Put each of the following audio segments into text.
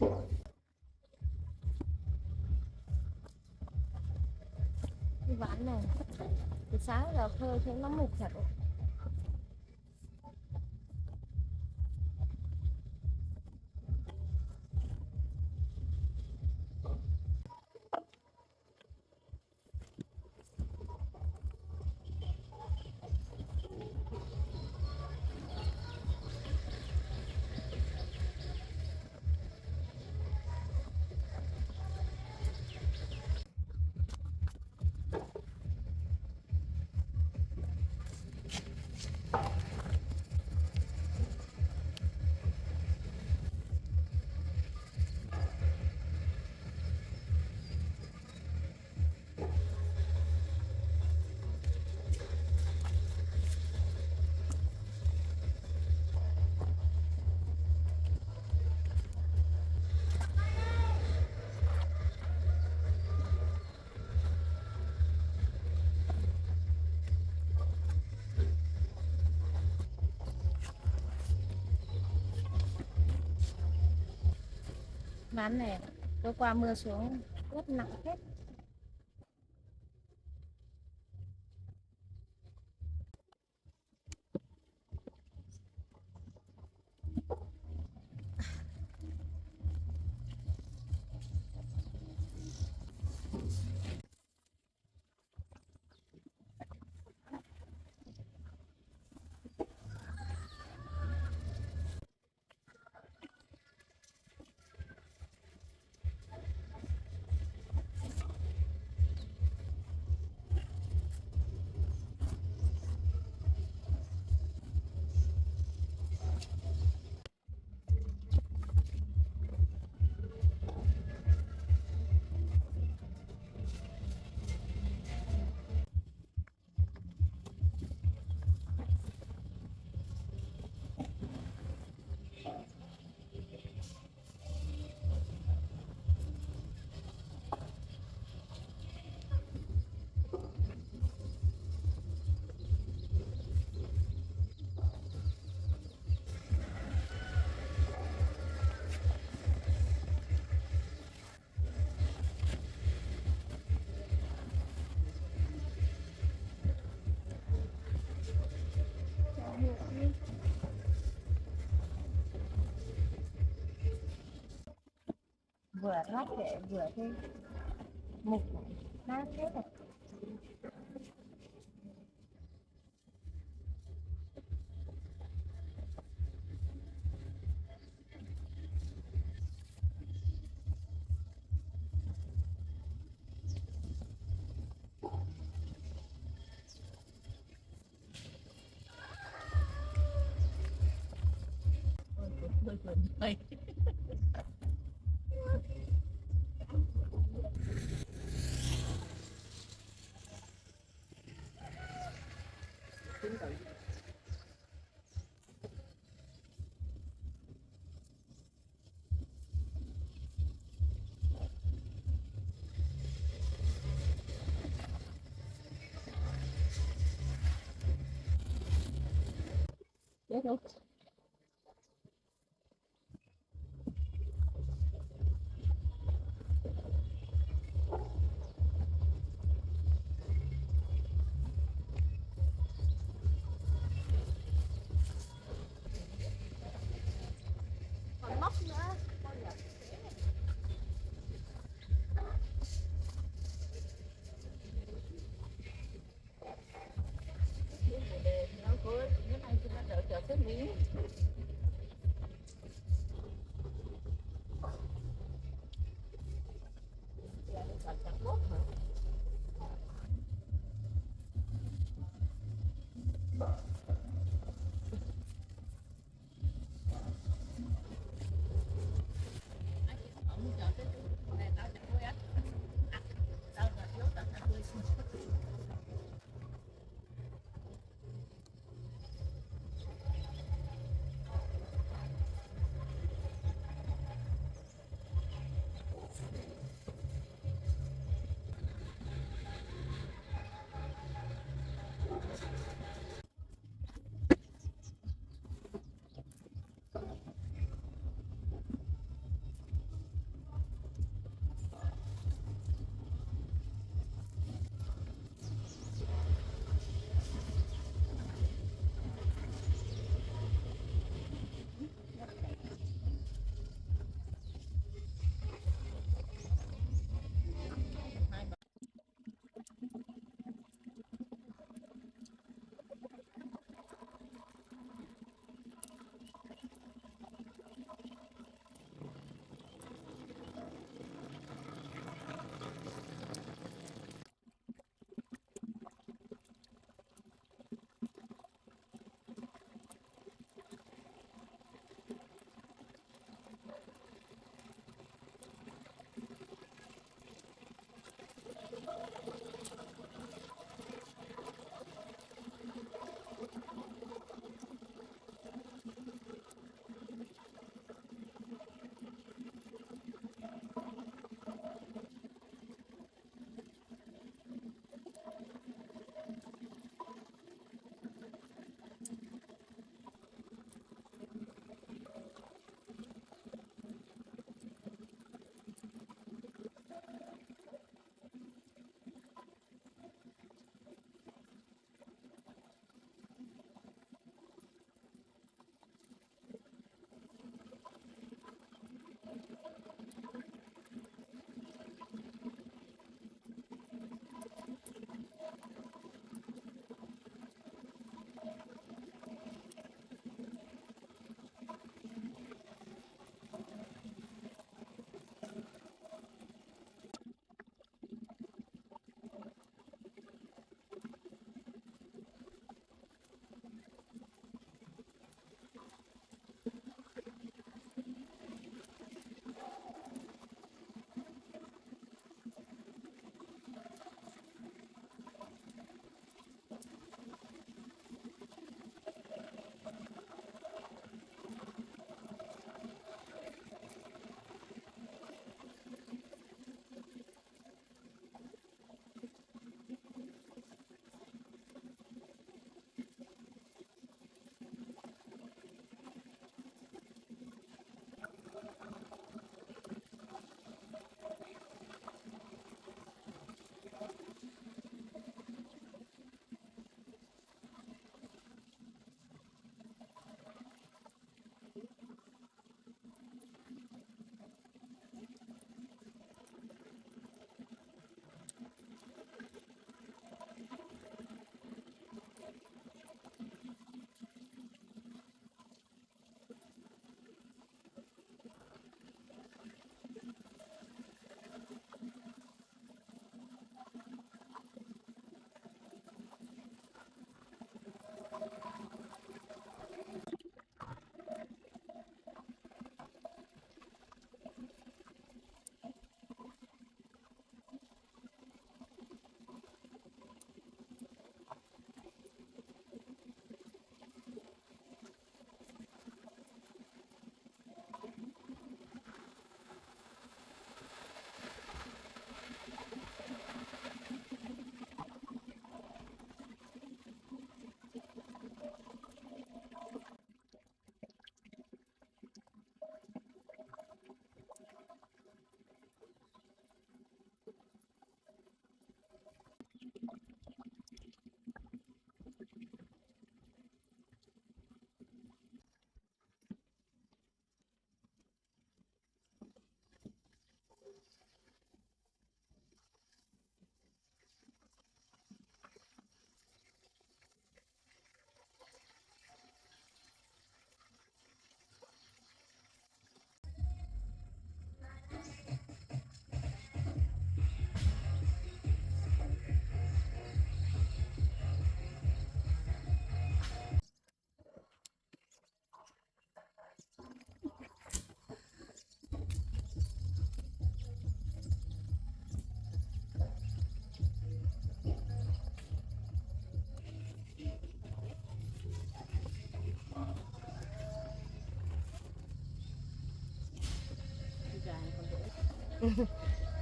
Cái ván này từ sáng giờ phơi thấy nó mục thật. Ván này tối qua mưa xuống rất nặng hết. Vừa thoát để vừa cái mục nát hết rồi. Ôi, ôi. Chết luôn. Còn móc nữa. Nó cuối cái này nó đỡ chờ cái miếng.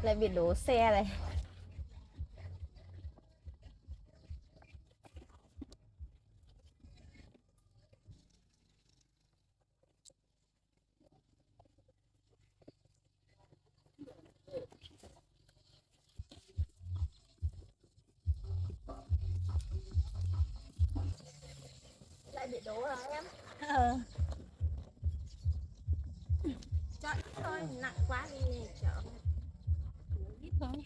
Lại bị đổ xe này. Lại bị đổ rồi em. Trời ơi, nặng quá đi chợ. Ít thôi.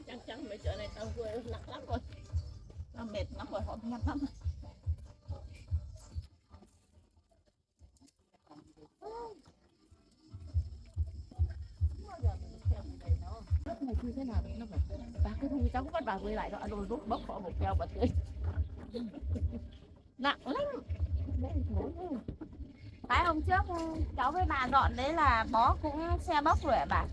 Chắc chắn mấy chợ này tao quê nặng lắm rồi, tao mệt lắm rồi, họ nhăn lắm. Này như thế nào nó phải bà cứ thu cháu bắt bà quay lại đó rồi rút bốc họ một keo bà tươi nặng lắm. Phải hôm trước cháu với bà dọn đấy là bó cũng xe bốc rồi ạ bà.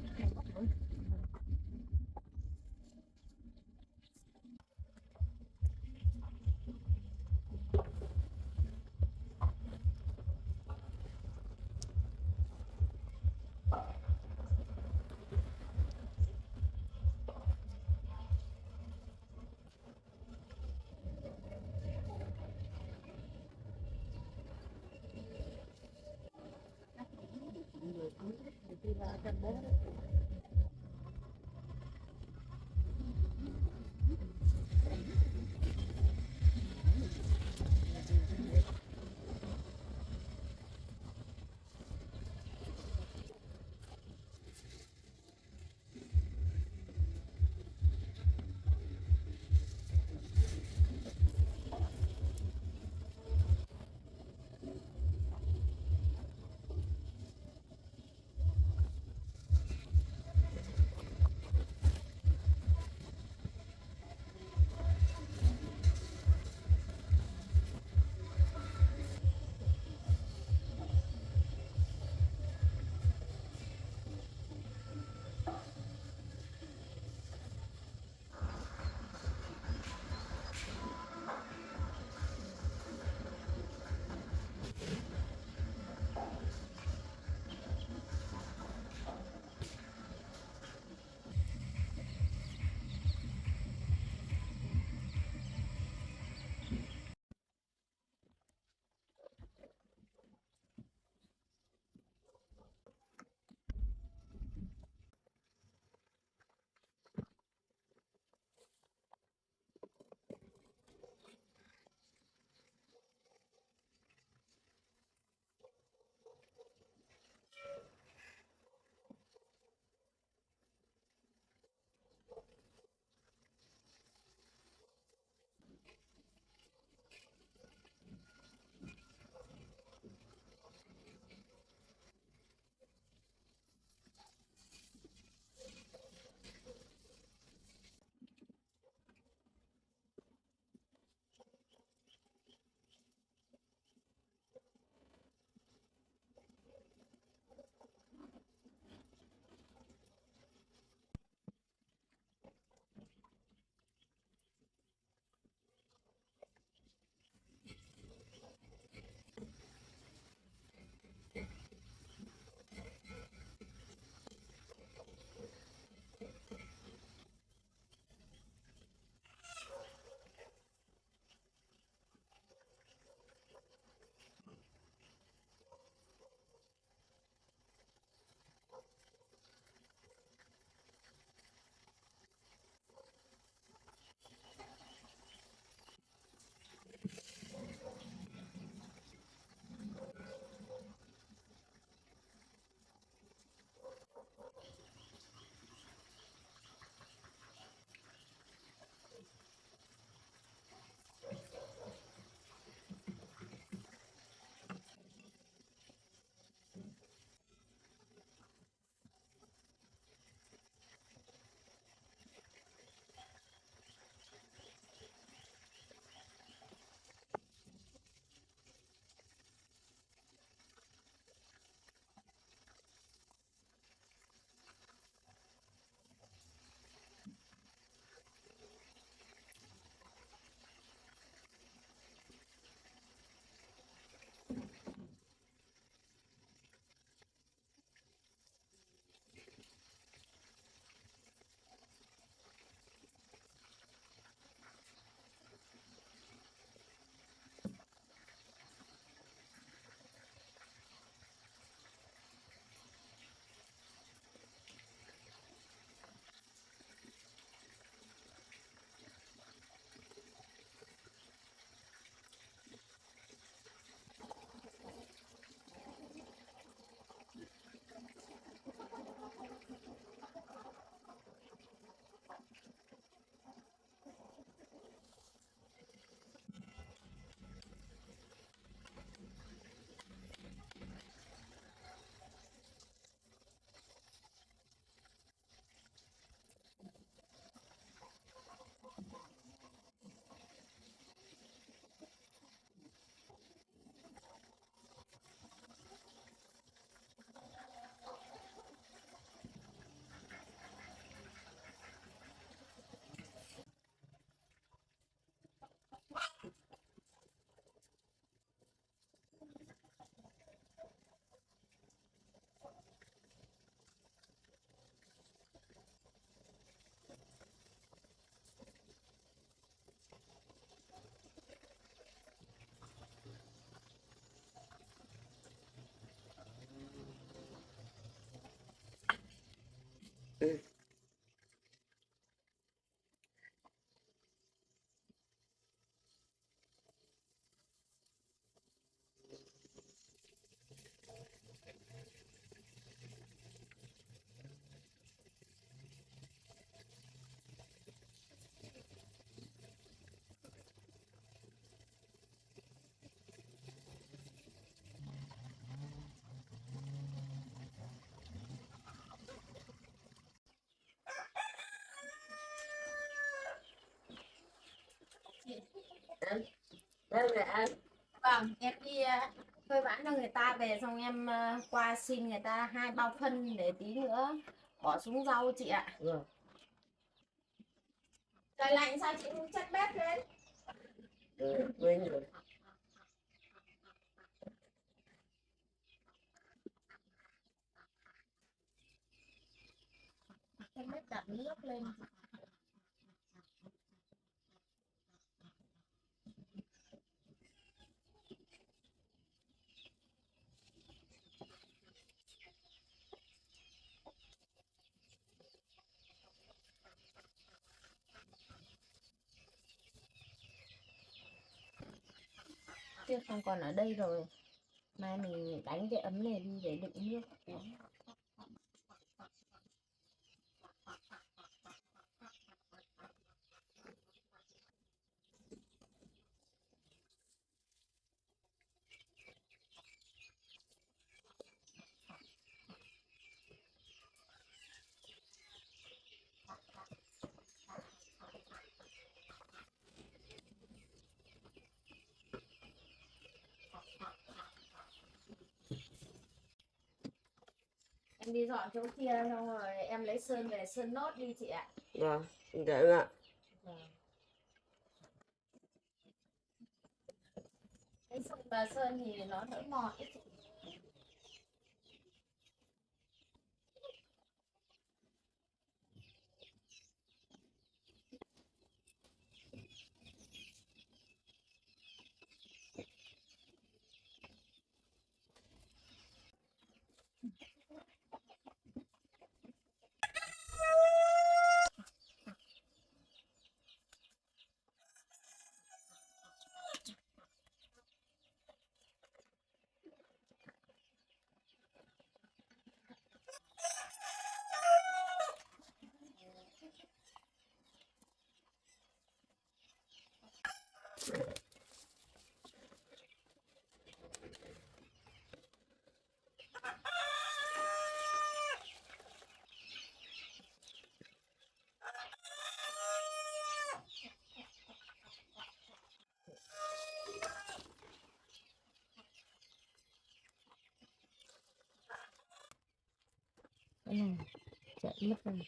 Đây mẹ. Vâng, em đi thuê bán cho người ta về xong em qua xin người ta 2 bao phân để tí nữa bỏ xuống rau chị ạ. Rồi. Trời lạnh sao chị không chất bếp lên? Quên rồi. Chất bếp đặt nước lên. Chứ không còn ở đây rồi. Mai mình đánh cái ấm này đi để đựng nước uống. Em đi dọn chỗ kia xong rồi em lấy sơn về sơn nốt đi chị ạ. Rồi, để ạ. Vâng. Cái sơn và sơn thì nó đỡ mọt ấy chị. Cái này chạy mất rồi.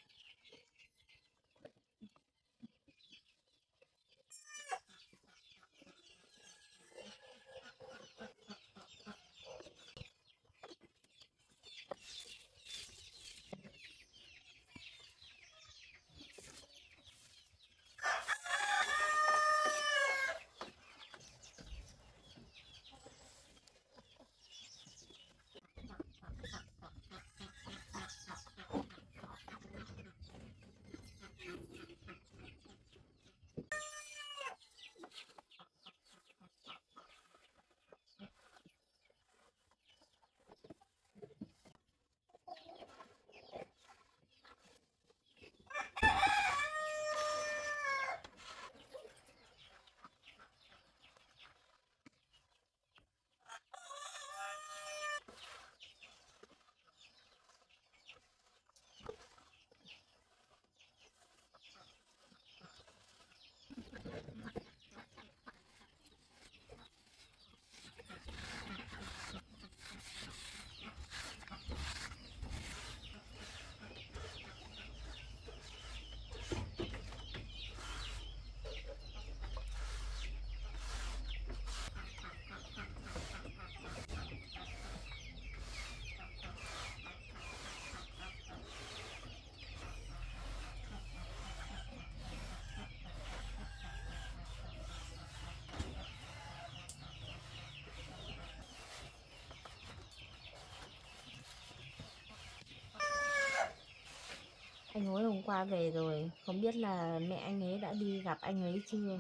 Anh hối hôm qua về rồi, không biết là mẹ anh ấy đã đi gặp anh ấy chưa.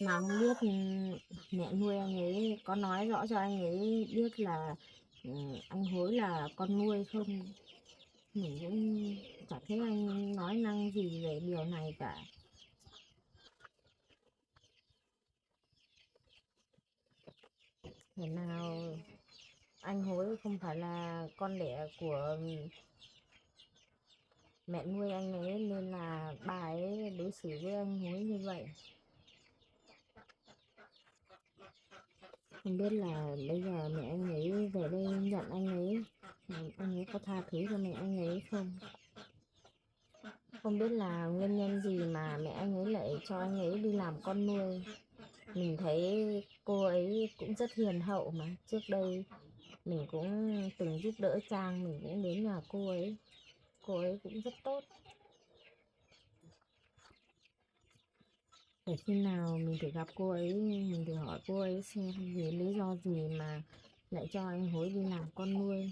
Mà không biết mẹ nuôi anh ấy có nói rõ cho anh ấy biết là anh hối là con nuôi không. Mình cũng chẳng thấy anh nói năng gì về điều này cả. Thế nào anh hối không phải là con đẻ của mẹ nuôi anh ấy nên là bà ấy đối xử với anh hối như vậy. Không biết là bây giờ mẹ anh ấy về đây nhận anh ấy có tha thứ cho mẹ anh ấy không? Không biết là nguyên nhân gì mà mẹ anh ấy lại cho anh ấy đi làm con nuôi. Mình thấy cô ấy cũng rất hiền hậu mà. Trước đây mình cũng từng giúp đỡ Trang, mình cũng đến nhà cô ấy cũng rất tốt. Để khi nào mình thử gặp cô ấy, mình thử hỏi cô ấy xem vì lý do gì mà lại cho anh hối đi làm con nuôi.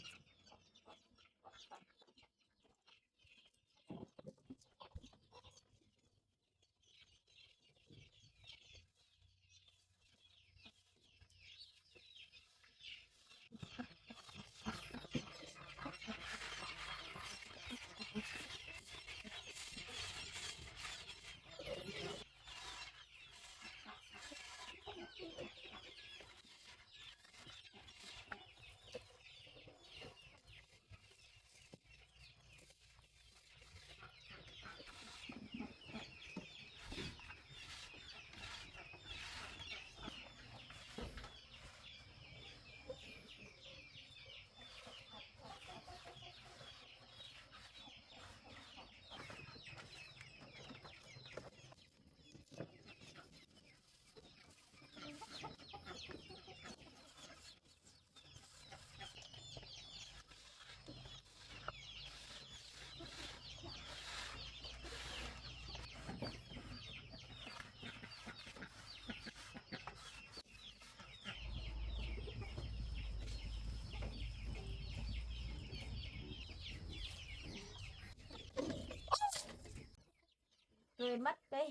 Rồi mất cái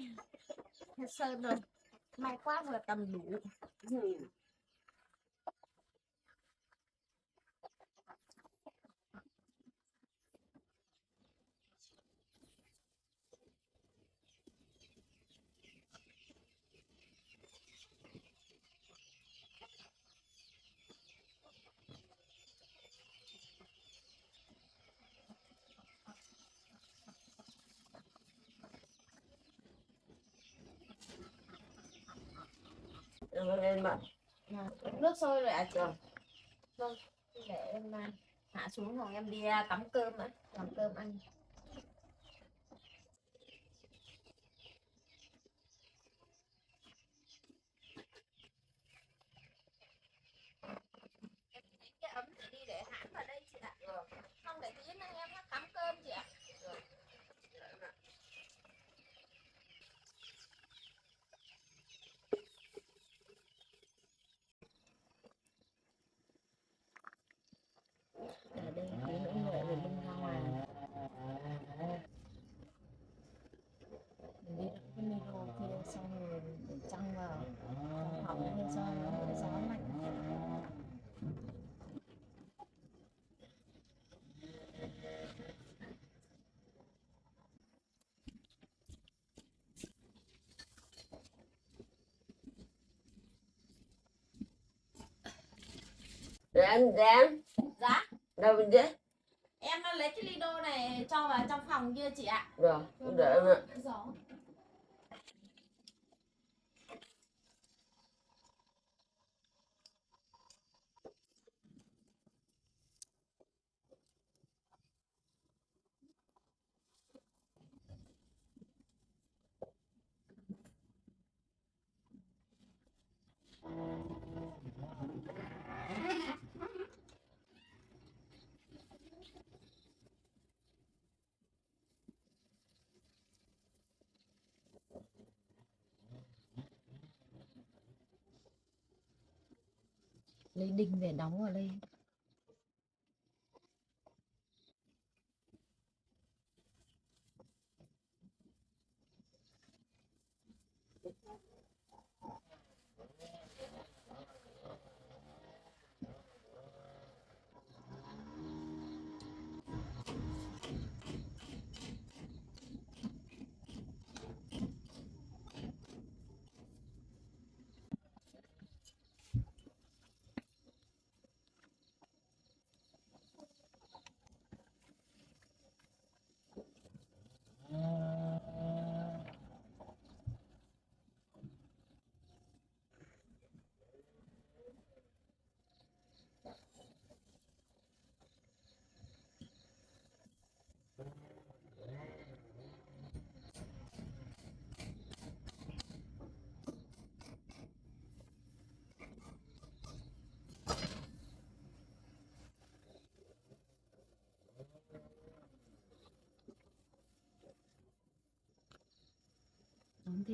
sơn rồi. May quá vừa tầm đủ. Em mà Nước sôi rồi à chị? Vâng, để em hạ xuống rồi em đi cắm cơm ạ, làm cơm ăn. Cái ấm chị đi để hãm vào đây chị ạ. Không để tí nữa em cắm cơm chị ạ. Ở đây tí nữa nguội rồi bưng ra ngoài. Mình đi đặt cái micro kia xong rồi để trăng vào họng hay do nó gió mạnh. Ráng Dạ, đâu bên dưới em đã lấy cái lido này cho vào trong phòng kia chị ạ. rồi để em ạ. Gió. Lấy đinh về đóng vào đây.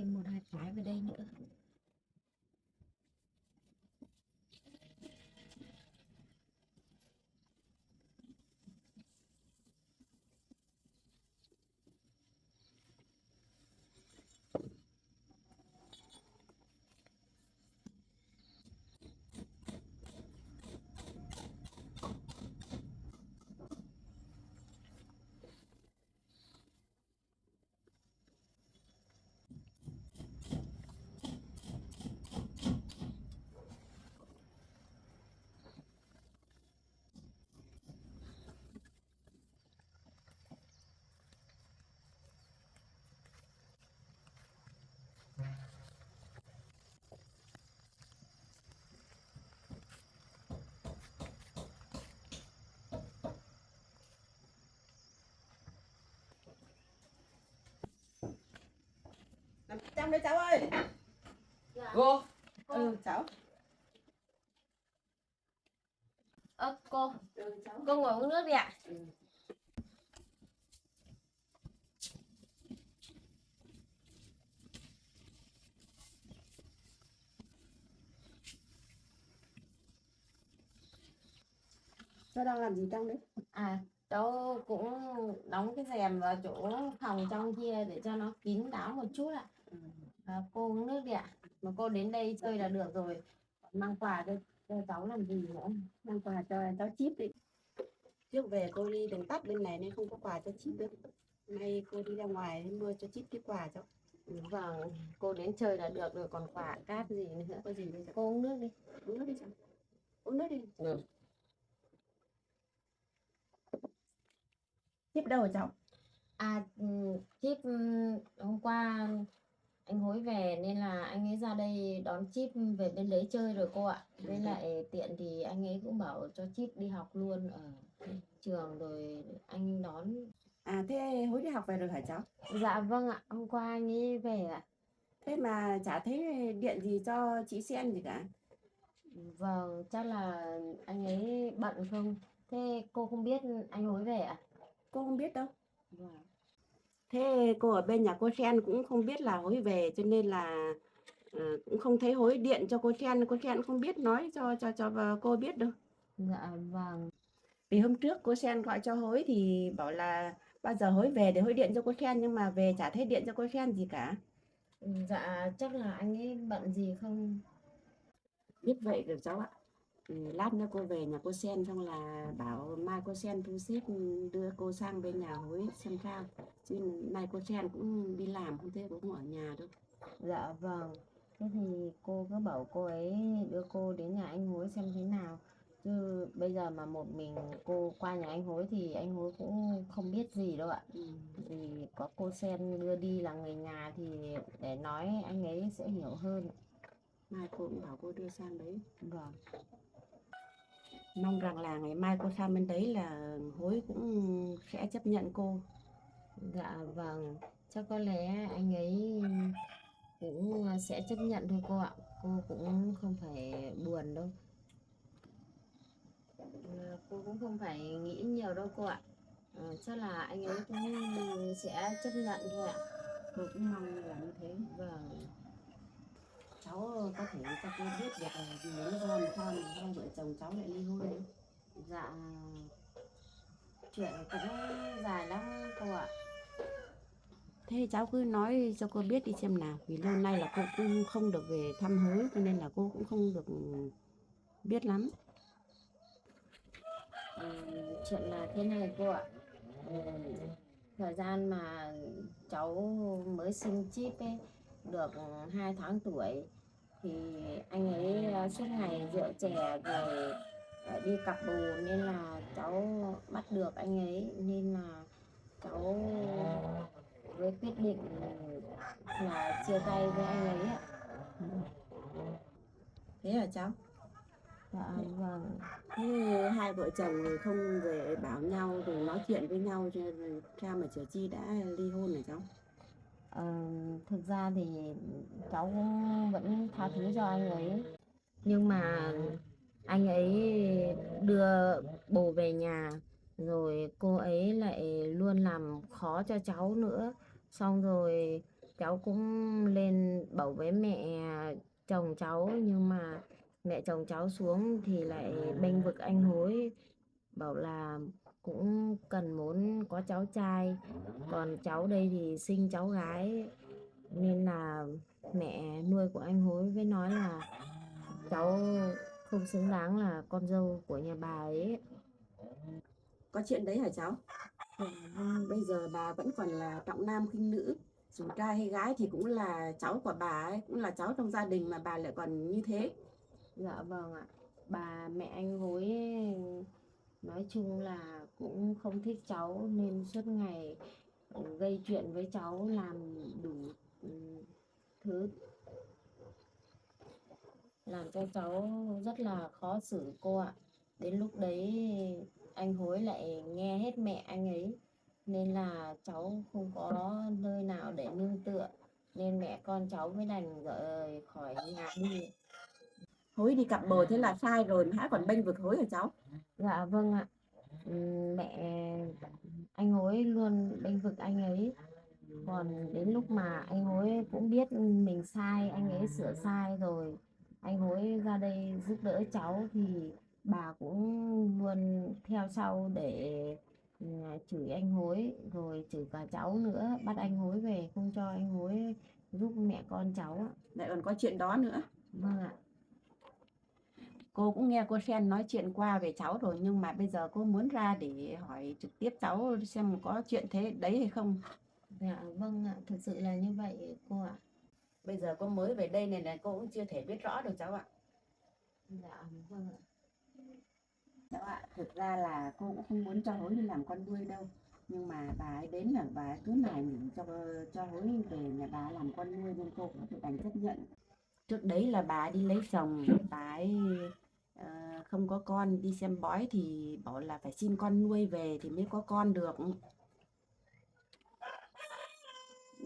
thêm một hai trái vào đây nữa. Nằm trong đấy cháu ơi. Cô. Ừ cháu. Cô, Cháu. cô ngồi uống nước đi ạ. Cháu đang làm gì trong đấy? Cháu cũng đóng cái rèm vào chỗ phòng trong kia để cho nó kín đáo một chút ạ. Cô uống nước đi ạ. Mà cô đến đây chơi là được rồi. Còn mang quà cho cháu làm gì nữa. Mang quà cho cháu chip đi. Trước về cô đi đường tắt bên này nên không có quà cho chip được. Nay cô đi ra ngoài nên mua cho chip cái quà cháu. Vâng, cô đến chơi là được rồi, còn quà cáp gì nữa. Có gì bây giờ? Cô uống nước đi. Uống nước đi cháu. Uống nước đi. Ừ. Chip đâu rồi cháu? Chip hôm qua anh hối về nên là anh ấy ra đây đón Chip về bên đấy chơi rồi cô ạ. Với lại tiện thì anh ấy cũng bảo cho Chip đi học luôn ở trường rồi anh đón. Thế Hối đi học về rồi hả cháu? Dạ vâng ạ, hôm qua anh ấy về ạ. Thế mà chả thấy điện gì cho chị Sen gì cả. Vâng, chắc là anh ấy bận không? Thế cô không biết anh hối về ạ? Cô không biết đâu. Vâng. Thế cô ở bên nhà cô Sen cũng không biết là Hối về cho nên là cũng không thấy Hối điện cho cô Sen cũng không biết nói cho cô biết đâu. Dạ vâng. Vì hôm trước cô Sen gọi cho Hối thì bảo là bao giờ Hối về để Hối điện cho cô Sen nhưng mà về chả thấy điện cho cô Sen gì cả. Dạ chắc là anh ấy bận gì không? Biết vậy được cháu ạ. Lát nữa cô về nhà cô Sen xong là bảo mai cô Sen thu xếp đưa cô sang bên nhà Hối xem sao. Chứ nay cô Sen cũng đi làm không thế cũng không ở nhà đâu. Dạ vâng. Thế thì cô cứ bảo cô ấy đưa cô đến nhà anh Hối xem thế nào. Chứ bây giờ mà một mình cô qua nhà anh Hối thì anh Hối cũng không biết gì đâu ạ. Vì có cô Sen đưa đi là người nhà thì để nói anh ấy sẽ hiểu hơn. Mai cô cũng bảo cô đưa sang đấy. Vâng. Mong rằng là ngày mai cô sang bên đấy là Hối cũng sẽ chấp nhận cô. Dạ vâng. Chắc có lẽ anh ấy cũng sẽ chấp nhận thôi cô ạ. Cô cũng không phải buồn đâu. Cô cũng không phải nghĩ nhiều đâu cô ạ. Chắc là anh ấy cũng sẽ chấp nhận thôi ạ. Cô cũng mong là như thế. Vâng. Cháu có thể cho cô biết được là vì lý do mà sao mà hai vợ chồng cháu lại ly hôn đấy. Dạ chuyện cũng dài lắm cô ạ. Thế cháu cứ nói cho cô biết đi xem nào. Vì lâu nay là cô cũng không được về thăm Hối cho nên là cô cũng không được biết lắm. Chuyện là thế này cô ạ. Thời gian mà cháu mới sinh Chip ấy được 2 tháng tuổi thì anh ấy suốt ngày rượu chè rồi đi cặp bồ nên là cháu bắt được anh ấy nên là cháu với quyết định là chia tay với anh ấy ạ. Thế hả cháu? Dạ vâng. Thế hai vợ chồng rồi không về bảo nhau rồi nói chuyện với nhau cho cha mà chở chi đã ly hôn hả cháu? Thực ra thì cháu cũng vẫn tha thứ cho anh ấy nhưng mà anh ấy đưa bồ về nhà rồi cô ấy lại luôn làm khó cho cháu nữa, xong rồi cháu cũng lên bảo với mẹ chồng cháu, nhưng mà mẹ chồng cháu xuống thì lại bênh vực anh Hối, bảo là cũng cần muốn có cháu trai, còn cháu đây thì sinh cháu gái, nên là mẹ nuôi của anh Hối với nói là cháu không xứng đáng là con dâu của nhà bà ấy. Có chuyện đấy hả cháu? Bây giờ bà vẫn còn là trọng nam khinh nữ, dù trai hay gái thì cũng là cháu của bà ấy, cũng là cháu trong gia đình mà bà lại còn như thế. Dạ vâng ạ. Bà mẹ anh Hối nói chung là cũng không thích cháu nên suốt ngày gây chuyện với cháu, làm đủ ừ, thứ làm cho cháu rất là khó xử cô ạ. Đến lúc đấy anh Hối lại nghe hết mẹ anh ấy, nên là cháu không có nơi nào để nương tựa, nên mẹ con cháu mới đành rời khỏi nhà đi. Hối đi cặp bồ thế là sai rồi mà hãy còn bênh vực Hối hả cháu? Dạ vâng ạ. Mẹ anh Hối luôn bênh vực anh ấy, còn đến lúc mà anh Hối cũng biết mình sai, anh ấy sửa sai rồi, anh Hối ra đây giúp đỡ cháu thì bà cũng luôn theo sau để chửi anh Hối, rồi chửi cả cháu nữa, bắt anh Hối về không cho anh Hối giúp mẹ con cháu ạ. Lại còn có chuyện đó nữa. Vâng ạ. Cô cũng nghe cô Sen nói chuyện qua về cháu rồi, nhưng mà bây giờ cô muốn ra để hỏi trực tiếp cháu xem có chuyện thế đấy hay không. Dạ vâng ạ, thực sự là như vậy cô ạ. Bây giờ cô mới về đây này là cô cũng chưa thể biết rõ được cháu ạ. Dạ vâng ạ. Cháu ạ, thực ra là cô cũng không muốn cho Hối đi làm con nuôi đâu. Nhưng mà bà ấy đến là bà ấy cứ nài nỉ cho Hối về nhà bà làm con nuôi nên cô cũng phải đành chấp nhận. Trước đấy là bà ấy đi lấy chồng, bà ấy không có con, đi xem bói thì bảo là phải xin con nuôi về thì mới có con được.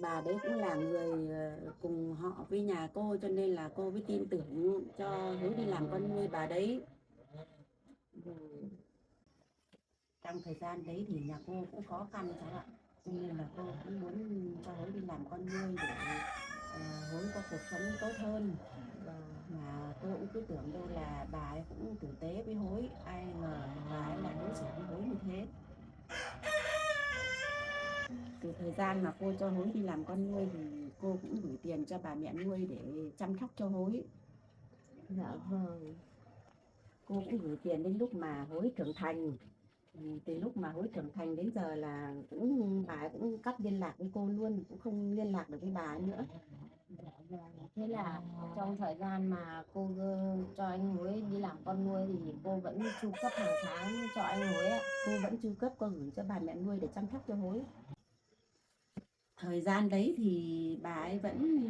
Bà đấy cũng là người cùng họ với nhà cô cho nên là cô mới tin tưởng cho Hối đi làm con nuôi bà đấy. Trong thời gian đấy thì nhà cô cũng khó khăn cháu ạ, cho nên là cô cũng muốn cho Hối đi làm con nuôi để Hối có cuộc sống tốt hơn. Và mà cô cũng cứ tưởng đâu là bà ấy cũng tử tế với Hối, ai ngờ bà ấy lại đối xử với Hối như thế. Từ thời gian mà cô cho Hối đi làm con nuôi thì cô cũng gửi tiền cho bà mẹ nuôi để chăm sóc cho Hối. Dạ vâng. Cô cũng gửi tiền đến lúc mà Hối trưởng thành. Từ lúc mà Hối trưởng thành đến giờ là bà ấy cũng cắt liên lạc với cô luôn, cũng không liên lạc được với bà ấy nữa. Dạ vâng. Thế là trong thời gian mà cô cho anh Hối đi làm con nuôi thì cô vẫn chu cấp hàng tháng cho anh Hối ạ. Cô vẫn chu cấp, cô gửi cho bà mẹ nuôi để chăm sóc cho Hối. Thời gian đấy thì bà ấy vẫn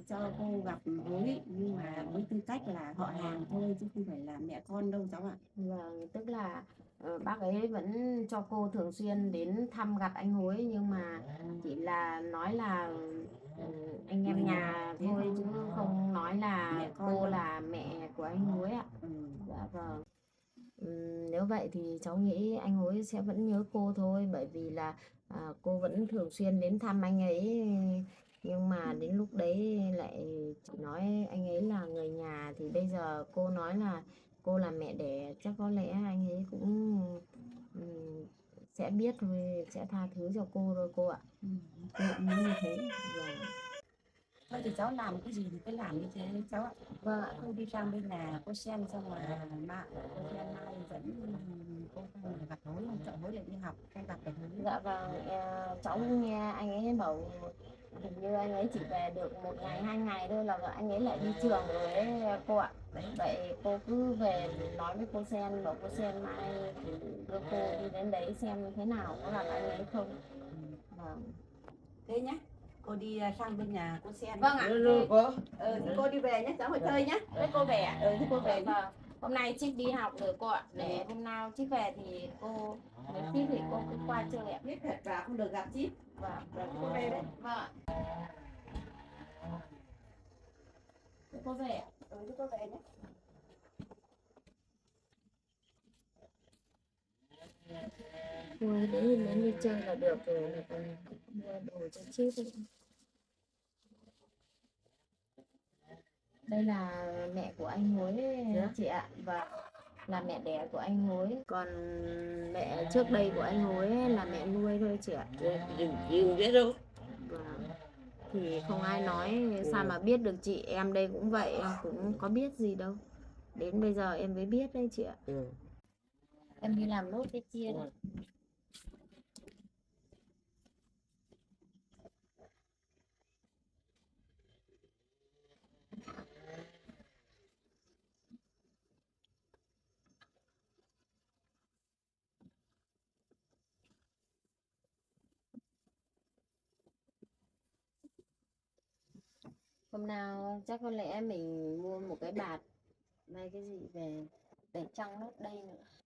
cho cô gặp Hối, nhưng mà với tư cách là họ hàng thôi chứ không phải là mẹ con đâu cháu ạ. Vâng, tức là bác ấy vẫn cho cô thường xuyên đến thăm gặp anh Hối, nhưng mà chỉ là nói là anh em nhà Thế thôi, thôi. chứ không nói là Mẹ con cô đâu. là mẹ của anh Hối ạ. Dạ vâng. Nếu vậy thì cháu nghĩ anh Hối sẽ vẫn nhớ cô thôi, bởi vì là cô vẫn thường xuyên đến thăm anh ấy, nhưng mà đến lúc đấy lại chỉ nói anh ấy là người nhà, thì bây giờ cô nói là cô là mẹ đẻ, chắc có lẽ anh ấy cũng sẽ biết thôi, sẽ tha thứ cho cô thôi cô ạ. Cô cũng muốn như thế. Vâng. Thôi thì cháu làm cái gì thì cứ làm như thế cháu ạ. Vâng ạ. Cô đi sang bên là cô Sen xong rồi mạng cô Sen mai dẫn cô sang gặp Hối, hôm chợ Hối lại đi học không gặp được Hối. Dạ vâng, cháu nghe anh ấy bảo hình như anh ấy chỉ về được 1 ngày 2 ngày thôi là anh ấy lại đi trường rồi ấy cô ạ. Đấy. Vậy cô cứ về nói với cô Sen, bảo cô Sen mai đưa cô đi đến đấy xem thế nào, có gặp anh ấy không. Vâng. Thế nhá, cô đi sang bên nhà cô Sen. Vâng ạ. Cô. Thì cô đi về nhé, cháu phải chơi nhé. Thế cô về ạ? Thế cô về nhé. Vâng. Hôm nay Trích đi học rồi cô ạ. Để hôm nào Trích về thì cô với Trích thì cô cứ qua chơi ạ. Biết thật và không được gặp Chít. Vâng. Rồi cô về đấy. Vâng ạ. Thế cô về ạ. Thế cô về nhé. Cô ấy đến đi chơi là được rồi, là còn mua đồ cho Trích. Đây là mẹ của anh Hối chị ạ, và là mẹ đẻ của anh Hối. Còn mẹ trước đây của anh Hối là mẹ nuôi thôi chị ạ. Dừng biết đâu. Vâng. Thì không ai nói sao mà biết được chị, em đây cũng vậy, em cũng có biết gì đâu. Đến bây giờ em mới biết đấy chị ạ. Em đi làm nốt cái kia đây. Hôm nào chắc có lẽ mình mua một cái bạt may cái gì về để trong nốt đây nữa.